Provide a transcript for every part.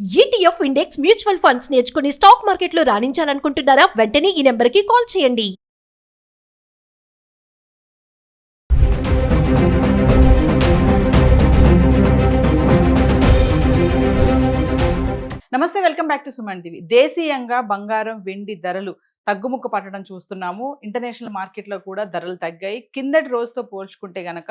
ETF index mutual funds నేర్చుకుని stock మార్కెట్లో రాణించాలనుకుంటున్నారా? వెంటనే ఈ నెంబర్కి కాల్ చేయండి. నమస్తే, welcome back to Suman TV. దేశీయంగా బంగారం వెండి ధరలు తగ్గుముక్క పట్టడం చూస్తున్నాము. ఇంటర్నేషనల్ మార్కెట్లో కూడా ధరలు తగ్గాయి. కిందటి రోజుతో పోల్చుకుంటే గనక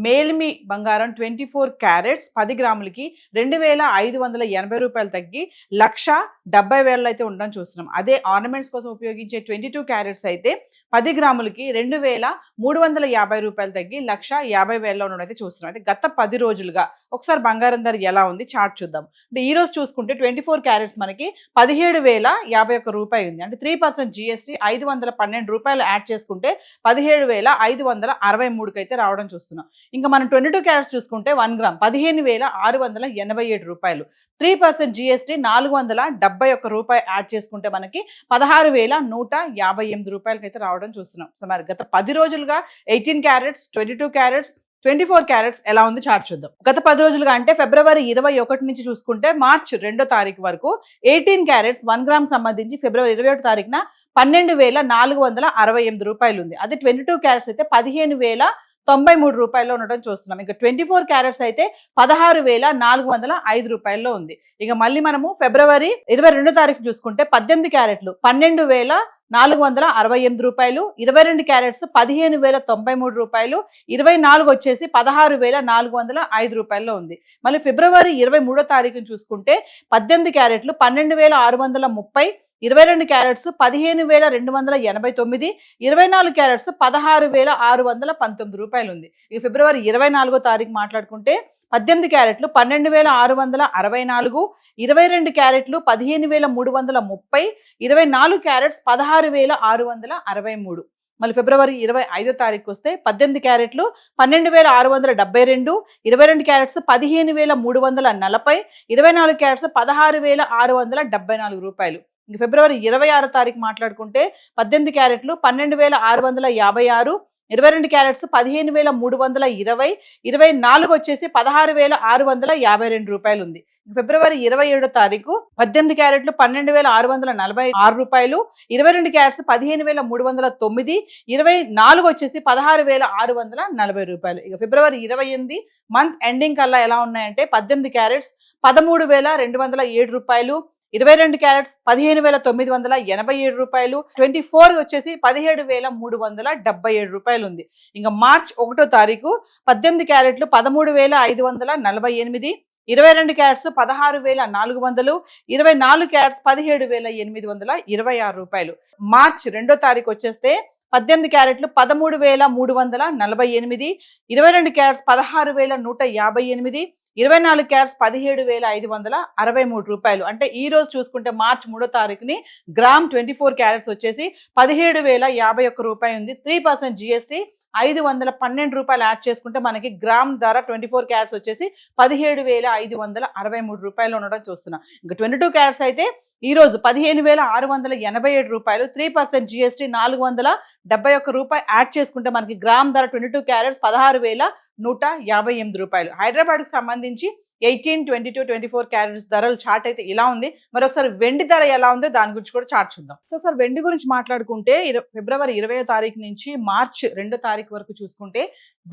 మేల్మి బంగారం 24 క్యారెట్స్ 10 గ్రాములకి 2,580 రూపాయలు తగ్గి 1,70,000 అయితే ఉండడం చూస్తున్నాం. అదే ఆర్నమెంట్స్ కోసం ఉపయోగించే 22 క్యారెట్స్ అయితే 10 గ్రాములకి 2,350 రూపాయలు తగ్గి 1,50,000 ఉండడం అయితే చూస్తున్నాం. అంటే గత 10 రోజులుగా ఒకసారి బంగారం ధర ఎలా ఉంది చార్ట్ చూద్దాం. అంటే ఈ రోజు చూసుకుంటే 24 క్యారెట్స్ మనకి 17,051 రూపాయలు ఉంది. అంటే 3% జిఎస్టీ 512 రూపాయలు యాడ్ చేసుకుంటే 17,563కి అయితే రావడం చూస్తున్నాం. ఇంకా మనం 22 క్యారెట్స్ చూసుకుంటే 1 గ్రామ్ 15,687 రూపాయలు. 3% జిఎస్టీ 471 రూపాయలు యాడ్ చేసుకుంటే మనకి 16,158 రూపాయలకి అయితే రావడం చూస్తున్నాం. సో మరి గత 10 రోజులుగా 18 క్యారెట్స్ 22 క్యారెట్స్ 24 క్యారెట్స్ ఎలా ఉంది చార్ట్ చూద్దాం. గత 10 రోజులుగా అంటే ఫిబ్రవరి 21 నుంచి చూసుకుంటే మార్చ్ 2వ తారీఖు వరకు 18 క్యారెట్స్ 1 గ్రామ్ సంబంధించి ఫిబ్రవరి 21 తారీఖున 12,468 రూపాయలు ఉంది. అదే 22 క్యారెట్స్ అయితే 15,093 రూపాయల్లో ఉండడం చూస్తున్నాం. ఇంకా 24 క్యారెట్స్ అయితే 16,405 రూపాయల్లో ఉంది. ఇక మళ్ళీ మనము ఫిబ్రవరి 22 తారీఖు చూసుకుంటే 18 క్యారెట్లు 12,468 రూపాయలు, 22 క్యారెట్స్ 15,093 రూపాయలు, 24 వచ్చేసి 16,405 రూపాయల్లో ఉంది. మళ్ళీ ఫిబ్రవరి 23 తారీఖుని చూసుకుంటే 18 క్యారెట్లు 12,630, 22 క్యారెట్స్ 15,289, 24 క్యారెట్స్ 16,619 రూపాయలు ఉంది. ఇక ఫిబ్రవరి 24 తారీఖు మాట్లాడుకుంటే 18 క్యారెట్లు 12,664, 22 క్యారెట్లు 15,330, 24 క్యారెట్స్ 16,663. మళ్ళీ ఫిబ్రవరి 25 తారీఖు వస్తే 18 క్యారెట్లు 12,672, 22 క్యారెట్స్ 15,340, 24 క్యారెట్స్ 16,674 రూపాయలు. ఇంక ఫిబ్రవరి 26 తారీఖు మాట్లాడుకుంటే 18 క్యారెట్లు 12,656, 22 క్యారెట్స్ 15,320, 24 వచ్చేసి 16,652 రూపాయలు ఉంది. ఫిబ్రవరి 27 తారీఖు 18 క్యారెట్లు 12,646 రూపాయలు, 22 క్యారెట్స్ 15,309, 24 వచ్చేసి 16,640 రూపాయలు. ఇక ఫిబ్రవరి 28 మంత్ ఎండింగ్ కల్లా ఎలా ఉన్నాయంటే 18 క్యారెట్స్ 13,207 రూపాయలు, 22 క్యారెట్స్ 15,987 రూపాయలు, 24 వచ్చేసి 17,377 రూపాయలు ఉంది. ఇంకా మార్చ్ 1 తారీఖు 18 క్యారెట్లు 13,548, 22 క్యారెట్స్ 16,400, 24 క్యారెట్స్ 17,826 రూపాయలు. మార్చ్ 2 తారీఖు వచ్చేస్తే 18 క్యారెట్లు 13,348, 22 క్యారెట్స్ 16,158, 24 క్యారెట్స్ 17,563 రూపాయలు. అంటే ఈ రోజు చూసుకుంటే మార్చ్ 3 తారీఖుని గ్రామ్ 24 క్యారెట్స్ వచ్చేసి 17,051 రూపాయలు ఉంది. 3% జిఎస్టీ 512 రూపాయలు యాడ్ చేసుకుంటే మనకి గ్రామ్ ధర 24 క్యారెట్స్ వచ్చేసి 17,563 రూపాయలు ఉండడం చూస్తున్నాం. ఇంకా 22 క్యారెట్స్ అయితే ఈ రోజు 15,687 రూపాయలు, 3% జిఎస్టీ 471 రూపాయలు యాడ్ చేసుకుంటే మనకి గ్రామ్ ధర 22 క్యారెట్స్ 16,158 రూపాయలు. హైదరాబాద్కి సంబంధించి 18, 22, 24 క్యారెట్స్ ధరలు చార్ట్ అయితే ఇలా ఉంది. మరొకసారి వెండి ధర ఎలా ఉందో దాని గురించి కూడా చార్ట్ చూద్దాం. సో సార్ వెండి గురించి మాట్లాడుకుంటే ఫిబ్రవరి 20 తారీఖు నుంచి మార్చ్ 2 తారీఖు వరకు చూసుకుంటే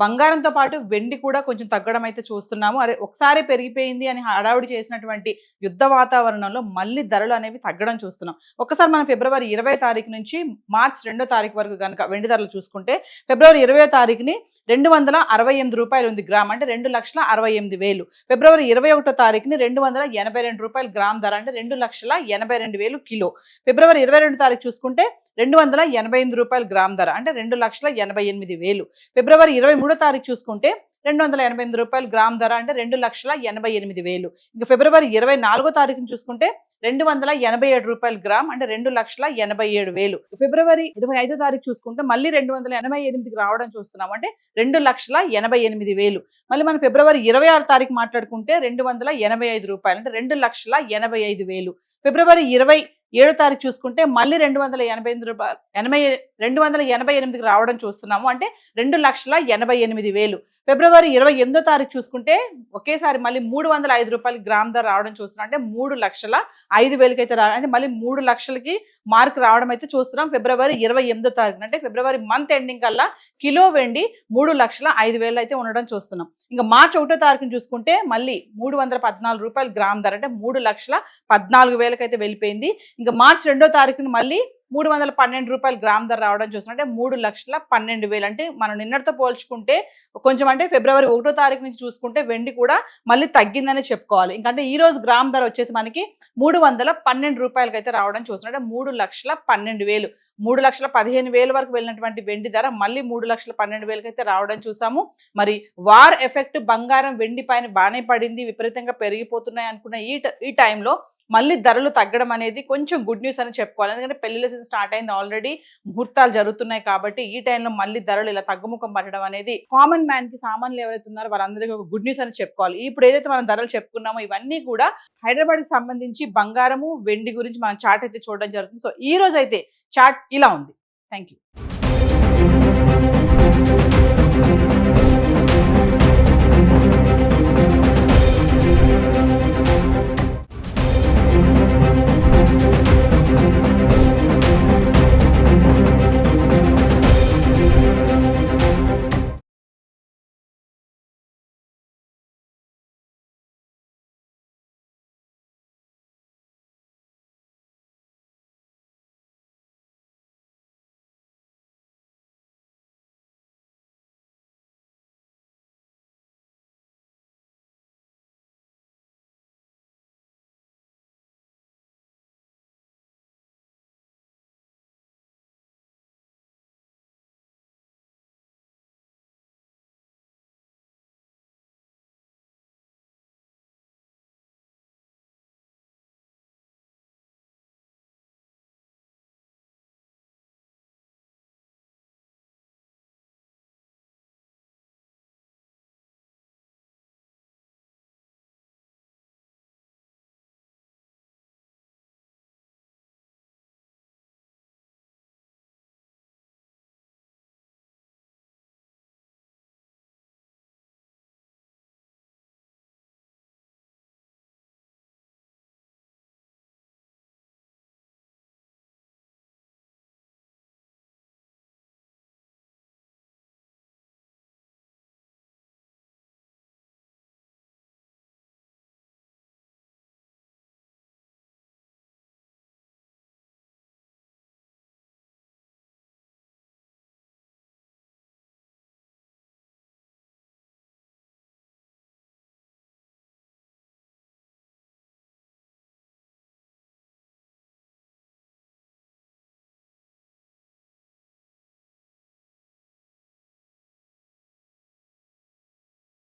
బంగారంతో పాటు వెండి కూడా కొంచెం తగ్గడం అయితే చూస్తున్నాము. అరే ఒకసారి పెరిగిపోయింది అని హడావుడి చేసినటువంటి యుద్ధ వాతావరణంలో మళ్ళీ ధరలు అనేవి తగ్గడం చూస్తున్నాం. ఒకసారి మనం ఫిబ్రవరి 20 తారీఖు నుంచి మార్చ్ 2 తారీఖు వరకు కనుక వెండి ధరలు చూసుకుంటే ఫిబ్రవరి 20 తారీఖుని 268 రూపాయలు ఉంది గ్రామ్, అంటే 2,68,000. ఫిబ్రవరి 21 తారీఖుని 282 రూపాయలు గ్రామ్ ధర, అంటే 2,82,000 కిలో. ఫిబ్రవరి 22 తారీఖు చూసుకుంటే 288 రూపాయలు గ్రామ్ ధర, అంటే 2,88,000. ఫిబ్రవరి 23 తారీఖు చూసుకుంటే 288 రూపాయలు గ్రామ్ ధర, అంటే 2,88,000. ఇంకా ఫిబ్రవరి 24 తారీఖుని చూసుకుంటే 287 రూపాయలు గ్రామ్, అంటే 2,87,000. ఫిబ్రవరి 25 తారీఖు చూసుకుంటే మళ్ళీ 288కి రావడం చూస్తున్నాం, అంటే 2,88,000. మళ్ళీ మనం ఫిబ్రవరి 26 తారీఖు మాట్లాడుకుంటే 285 రూపాయలు, అంటే 2,85,000. ఫిబ్రవరి 27 తారీఖు చూసుకుంటే మళ్ళీ 288కి రావడం చూస్తున్నాము, అంటే 2,88,000. ఫిబ్రవరి 28వ తారీఖు చూసుకుంటే ఒకేసారి మళ్ళీ 305 రూపాయలు గ్రామ్ ధర రావడం చూస్తున్నాం. అంటే 3,05,000కి అయితే అంటే మళ్ళీ 3 లక్షలకి మార్క్ రావడం అయితే చూస్తున్నాం ఫిబ్రవరి 28వ తారీఖున. అంటే ఫిబ్రవరి మంత్ ఎండింగ్ కల్లా కిలో వెండి 3,05,000 అయితే ఉండడం చూస్తున్నాం. ఇంకా మార్చి 1వ తారీఖున చూసుకుంటే మళ్ళీ 314 రూపాయలు గ్రామ్ ధర, అంటే 3,14,000కి అయితే వెళ్ళిపోయింది. ఇంకా మార్చి 2వ తారీఖున మళ్ళీ 312 రూపాయలు గ్రామ్ ధర రావడం చూస్తున్నాం. అంటే 3,12,000. అంటే మనం నిన్నటితో పోల్చుకుంటే కొంచెం, అంటే ఫిబ్రవరి 1వ తారీఖు నుంచి చూసుకుంటే వెండి కూడా మళ్ళీ తగ్గిందని చెప్పుకోవాలి. ఇంకంటే ఈ రోజు గ్రామ్ ధర వచ్చేసి మనకి 312 రూపాయలకి అయితే రావడం చూస్తున్నాం. అంటే 3,12,000, 3,15,000 వరకు వెళ్ళినటువంటి వెండి ధర మళ్ళీ 3,12,000కి అయితే రావడం చూసాము. మరి వార్ ఎఫెక్ట్ బంగారం వెండి పైన బాగానే పడింది, విపరీతంగా పెరిగిపోతున్నాయి అనుకున్న ఈ టైంలో మళ్ళీ ధరలు తగ్గడం అనేది కొంచెం గుడ్ న్యూస్ అని చెప్పుకోవాలి. ఎందుకంటే పెళ్లిళ్ళ సీజన్ స్టార్ట్ అయింది, ఆల్రెడీ ముహూర్తాలు జరుగుతున్నాయి కాబట్టి ఈ టైంలో మళ్ళీ ధరలు ఇలా తగ్గుముఖం పట్టడం అనేది కామన్ మ్యాన్ కి, సామాన్యులు ఎవరైతే ఉన్నారో వాళ్ళందరికీ ఒక గుడ్ న్యూస్ అని చెప్పుకోవాలి. ఇప్పుడు ఏదైతే మనం ధరలు చెప్పుకున్నామో ఇవన్నీ కూడా హైదరాబాద్ కి సంబంధించి బంగారము వెండి గురించి మనం చార్ట్ అయితే చూడడం జరుగుతుంది. సో ఈ రోజు అయితే చార్ట్ ఇలా ఉంది. Thank you.